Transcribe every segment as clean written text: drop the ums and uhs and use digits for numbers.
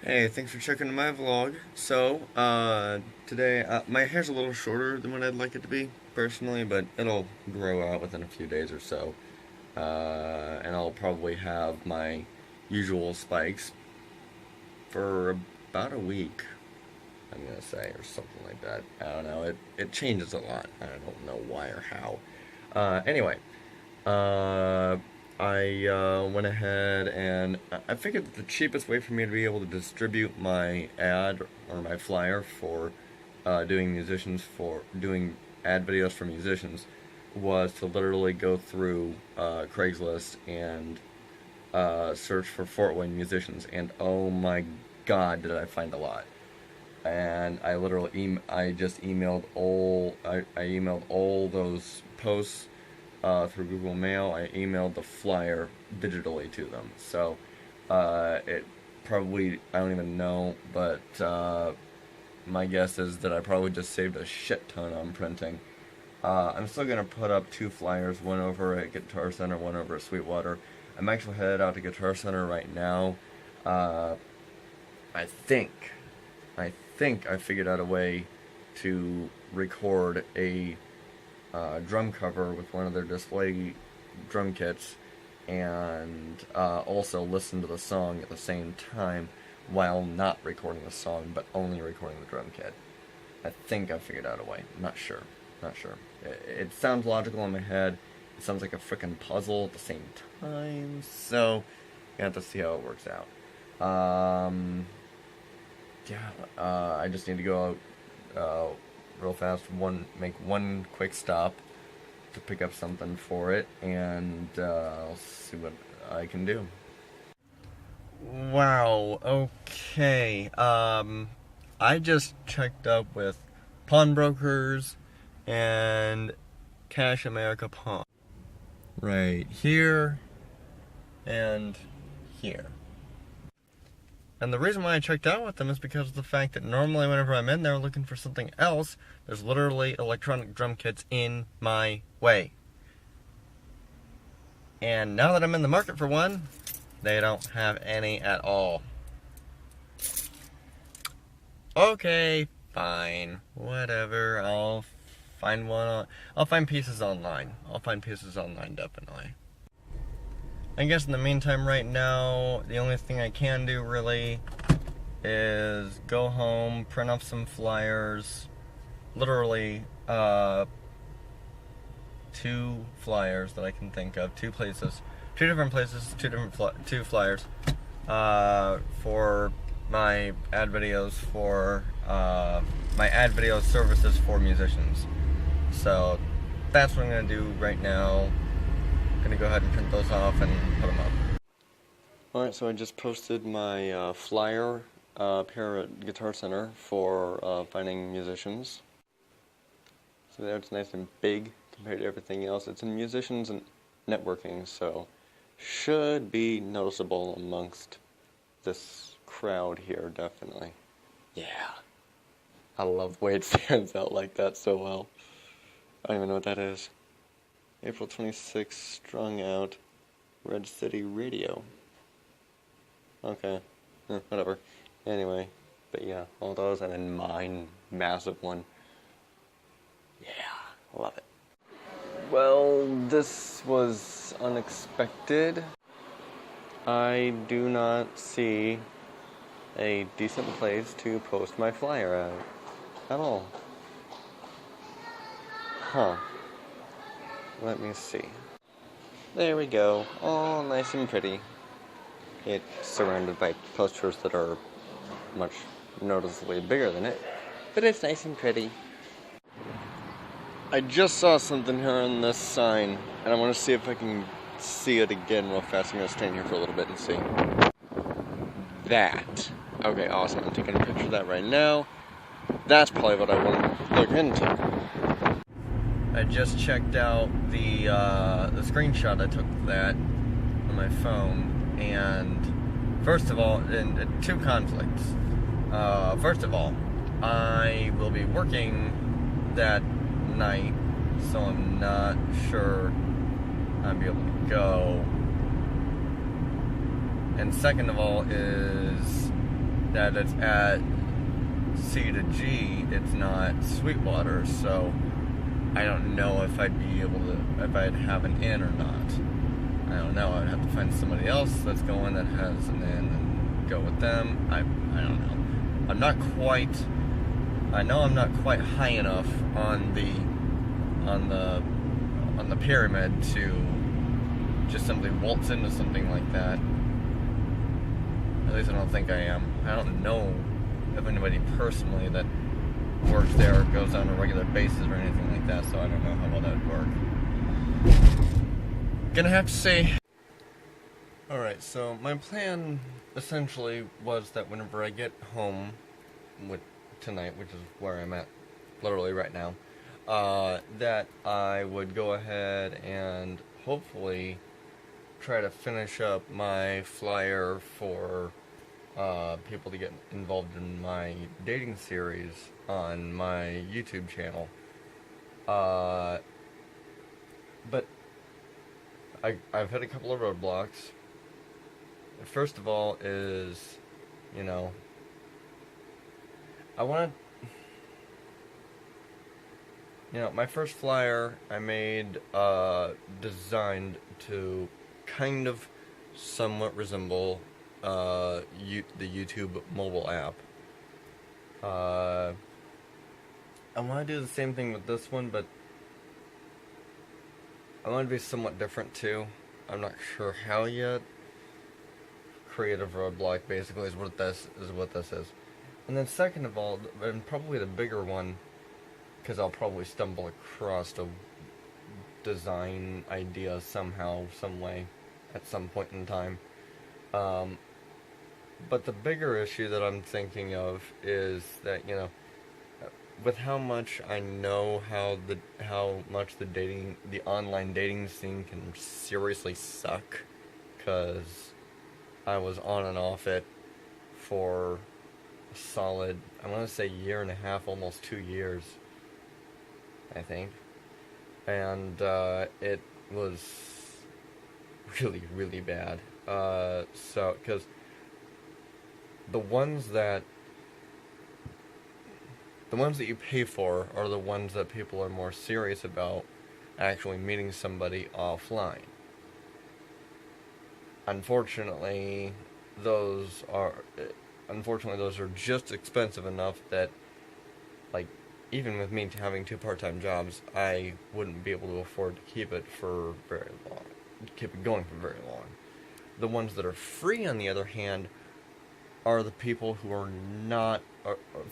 Hey, thanks for checking my vlog. Today, my hair's a little shorter than what I'd like it to be, personally, but it'll grow out within a few days or so. And I'll probably have my usual spikes for about a week, I'm gonna say, or something like that. I don't know, it changes a lot. I don't know why or how. Anyway, uh, I went ahead and I figured that the cheapest way for me to be able to distribute my ad or my flyer for doing ad videos for musicians was to literally go through Craigslist and search for Fort Wayne musicians, and oh my God, did I find a lot! And I literally I just I emailed all those posts through Google Mail. I emailed the flyer digitally to them. So it probably, I don't even know, but my guess is that I probably just saved a shit ton on printing. I'm still gonna put up two flyers, one over at Guitar Center, one over at Sweetwater. I'm actually headed out to Guitar Center right now. Uh, I think, I figured out a way to record a drum cover with one of their display drum kits, and also listen to the song at the same time while not recording the song, but only recording the drum kit. I think I figured out a way. Not sure. Not sure. It sounds logical in my head. It sounds like a freaking puzzle at the same time. So, you have to see how it works out. I just need to go out real fast. Make one quick stop to pick up something for it, and I'll see what I can do. Wow, okay. I just checked up with pawnbrokers and Cash America Pawn. Right here and here. And the reason why I checked out with them is because of the fact that normally whenever I'm in there looking for something else, there's literally electronic drum kits in my way. And now that I'm in the market for one, they don't have any at all. Okay, fine, whatever, I'll find one. I'll find pieces online. Definitely. I guess in the meantime right now, the only thing I can do really is go home, print off some flyers, literally two flyers that I can think of, two different places, two flyers for my ad videos services for musicians. So that's what I'm gonna do right now. Gonna go ahead and print those off and put them up. Alright, so I just posted my flyer up here at Guitar Center for finding musicians. So there it's nice and big compared to everything else. It's in musicians and networking, so should be noticeable amongst this crowd here, definitely. Yeah. I love the way it stands out like that so well. I don't even know what that is. April 26th, Strung Out, Red City Radio. Okay, whatever. Anyway, but yeah, all those, and then mine, massive one. Yeah, love it. Well, this was unexpected. I do not see a decent place to post my flyer at all. Huh. Let me see. There we go. All nice and pretty. It's surrounded by posters that are much noticeably bigger than it, but it's nice and pretty. I just saw something here on this sign, and I want to see if I can see it again real fast. I'm going to stand here for a little bit and see. That. Okay, awesome. I'm taking a picture of that right now. That's probably what I want to look into. I just checked out the screenshot I took of that on my phone, and first of all, in two conflicts. First of all, I will be working that night, so I'm not sure I'll be able to go. And second of all is that it's at C to G, it's not Sweetwater, so I don't know if I'd be able to, if I'd have an in or not. I don't know. I'd have to find somebody else that's going that has an in and go with them. I don't know. I'm not quite. I know I'm not quite high enough on the pyramid to just simply waltz into something like that. At least I don't think I am. I don't know of anybody personally that works there or goes on a regular basis or anything like that, so I don't know how well that would work. Gonna have to see. Alright, so my plan essentially was that whenever I get home tonight, which is where I'm at literally right now, that I would go ahead and hopefully try to finish up my flyer for people to get involved in my dating series on my YouTube channel. But I've hit a couple of roadblocks. First of all is, I want to, my first flyer I made, designed to kind of somewhat resemble the YouTube mobile app. I want to do the same thing with this one, but I want to be somewhat different too. I'm not sure how yet. Creative roadblock basically is what this is. And then second of all, and probably the bigger one, because I'll probably stumble across a design idea somehow, some way, at some point in time. But the bigger issue that I'm thinking of is that, with how much I know how much the online dating scene can seriously suck, because I was on and off it for a solid, I want to say, year and a half, almost 2 years, I think. And it was really, really bad. So, because the ones that you pay for are the ones that people are more serious about actually meeting somebody offline. Unfortunately, those are just expensive enough that, like, even with me having 2 part-time jobs, I wouldn't be able to afford to keep it for very long, keep it going for very long. The ones that are free, on the other hand, are the people who are not,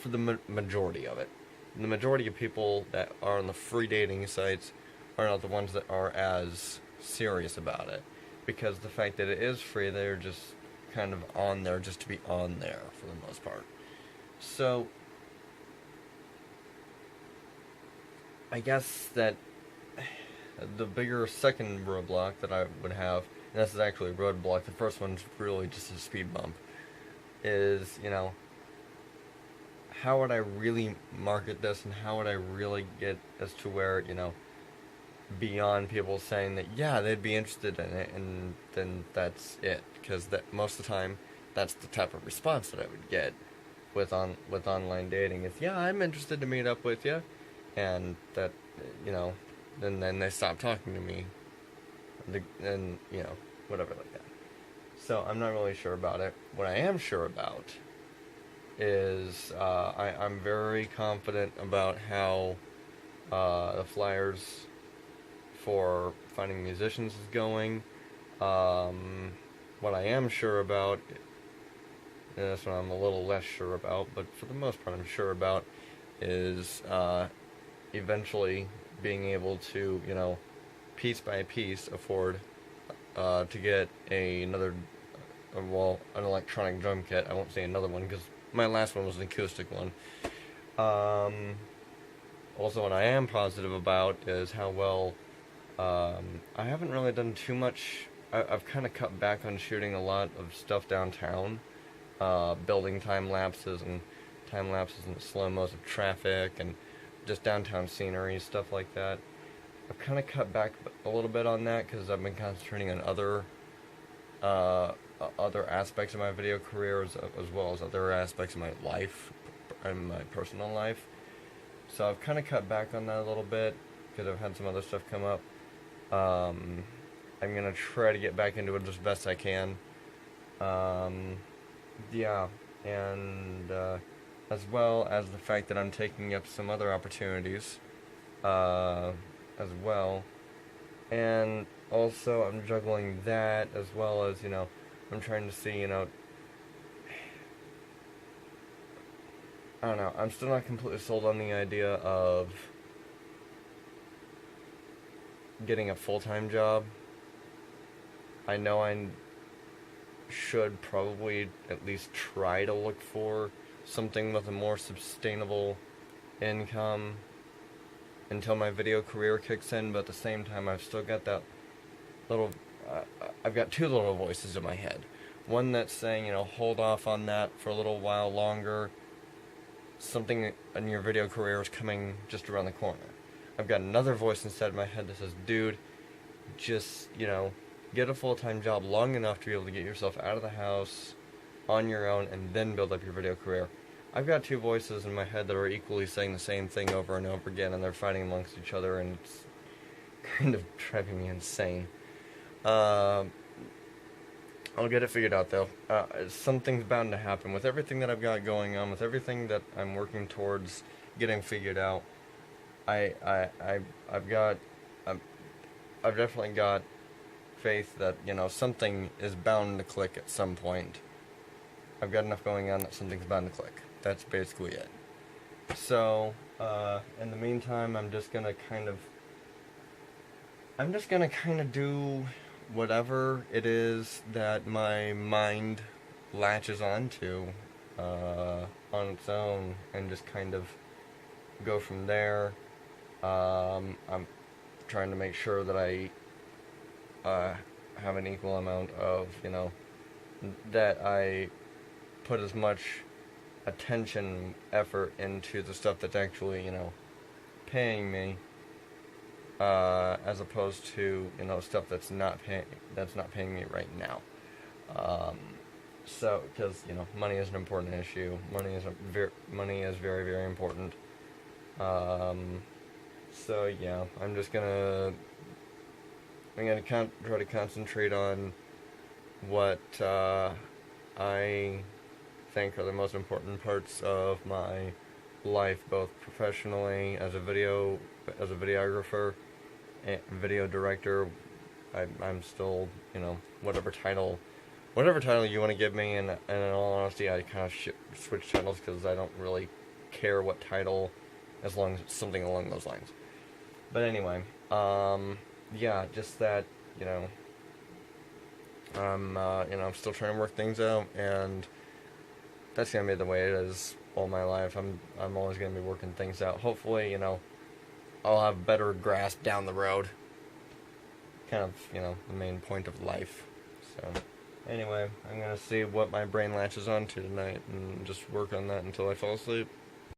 for the majority of it. The majority of people that are on the free dating sites are not the ones that are as serious about it. Because the fact that it is free, they're just kind of on there just to be on there, for the most part. So, I guess that the bigger second roadblock that I would have, and this is actually a roadblock, the first one's really just a speed bump, is, how would I really market this, and how would I really get as to where, beyond people saying that, yeah, they'd be interested in it, and then that's it. Because that most of the time, that's the type of response that I would get with online dating, is, yeah, I'm interested to meet up with you, and that, then they stop talking to me, and, whatever like that. So, I'm not really sure about it. What I am sure about is, I'm very confident about how the flyers for finding musicians is going. What I am sure about, and this one I'm a little less sure about, but for the most part I'm sure about, is eventually being able to, piece by piece afford to get an electronic drum kit. I won't say another one because my last one was an acoustic one. Also, what I am positive about is how well, I haven't really done too much. I've kind of cut back on shooting a lot of stuff downtown, building time lapses and slow-mos of traffic and just downtown scenery, stuff like that. I've kind of cut back a little bit on that because I've been concentrating on other other aspects of my video career as well as other aspects of my life and my personal life. So I've kind of cut back on that a little bit because I've had some other stuff come up. I'm gonna try to get back into it as best I can. Yeah, and as well as the fact that I'm taking up some other opportunities as well. And also, I'm juggling that as well as, I'm trying to see, I don't know, I'm still not completely sold on the idea of getting a full-time job. I know I should probably at least try to look for something with a more sustainable income until my video career kicks in, but at the same time I've still got that little I've got two little voices in my head. One that's saying, hold off on that for a little while longer. Something in your video career is coming just around the corner. I've got another voice inside my head that says, dude, just, get a full-time job long enough to be able to get yourself out of the house on your own and then build up your video career. I've got two voices in my head that are equally saying the same thing over and over again, and they're fighting amongst each other, and it's kind of driving me insane. I'll get it figured out, though. Something's bound to happen. With everything that I've got going on, with everything that I'm working towards getting figured out, I've definitely got faith that, something is bound to click at some point. I've got enough going on that something's bound to click. That's basically it. So, in the meantime, I'm just gonna kind of do whatever it is that my mind latches onto on its own, and just kind of go from there. I'm trying to make sure that I have an equal amount of, that I put as much attention, effort into the stuff that's actually, paying me, as opposed to, stuff that's not paying me right now. So, because, money is an important issue. Money is very, very important. So yeah, I'm gonna try to concentrate on what I think are the most important parts of my life, both professionally as a videographer, and video director. I'm still, whatever title you want to give me, and in all honesty, I kind of switch titles because I don't really care what title, as long as it's something along those lines. But anyway, yeah, just that, I'm still trying to work things out, and that's gonna be the way it is all my life. I'm always gonna be working things out. Hopefully, I'll have better grasp down the road. Kind of, the main point of life. So, anyway, I'm gonna see what my brain latches onto tonight, and just work on that until I fall asleep.